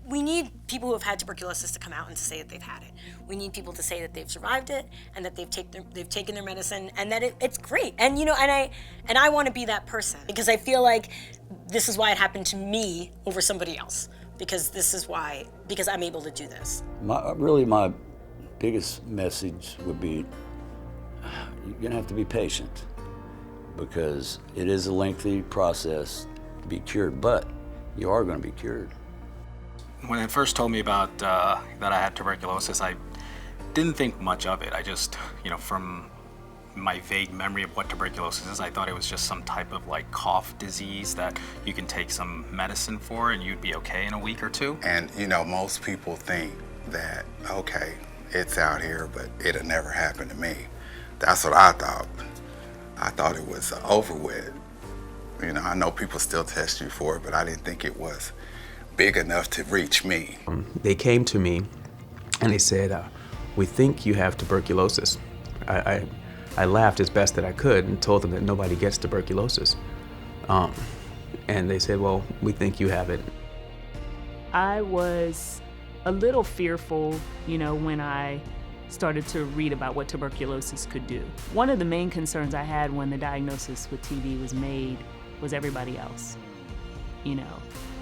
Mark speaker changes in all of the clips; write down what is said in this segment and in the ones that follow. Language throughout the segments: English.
Speaker 1: we need people who have had tuberculosis to come out and to say that they've had it. We need people to say that they've survived it and that they've taken their medicine and that it's great. And and I want to be that person because I feel like this is why it happened to me over somebody else because I'm able to do this.
Speaker 2: My biggest message would be you're gonna have to be patient because it is a lengthy process to be cured, but you are gonna be cured.
Speaker 3: When it first told me about that I had tuberculosis, I didn't think much of it. I just, from my vague memory of what tuberculosis is, I thought it was just some type of like cough disease that you can take some medicine for and you'd be okay in a week or two.
Speaker 4: And most people think that, okay, it's out here, but it'll never happen to me. That's what I thought. I thought it was over with. I know people still test you for it, but I didn't think it was big enough to reach me.
Speaker 5: They came to me and they said, we think you have tuberculosis. I laughed as best that I could and told them that nobody gets tuberculosis. And they said, well, we think you have it.
Speaker 6: I was a little fearful, when I started to read about what tuberculosis could do. One of the main concerns I had when the diagnosis with TB was made was everybody else.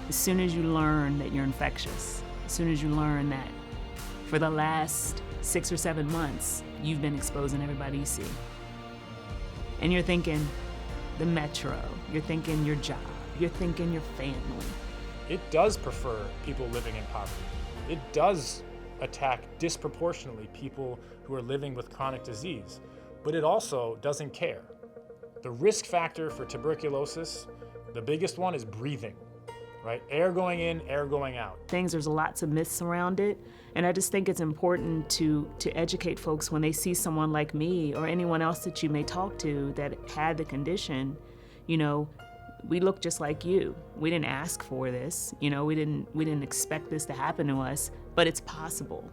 Speaker 6: As soon as you learn that you're infectious, as soon as you learn that for the last 6 or 7 months, you've been exposing everybody you see. And you're thinking the metro, you're thinking your job, you're thinking your family.
Speaker 7: It does prefer people living in poverty. It does attack disproportionately people who are living with chronic disease, but it also doesn't care. The risk factor for tuberculosis, the biggest one is breathing. Right? Air going in, air going out.
Speaker 6: There's lots of myths around it, and I just think it's important to educate folks when they see someone like me or anyone else that you may talk to that had the condition. We look just like you. We didn't ask for this. We didn't expect this to happen to us, but it's possible.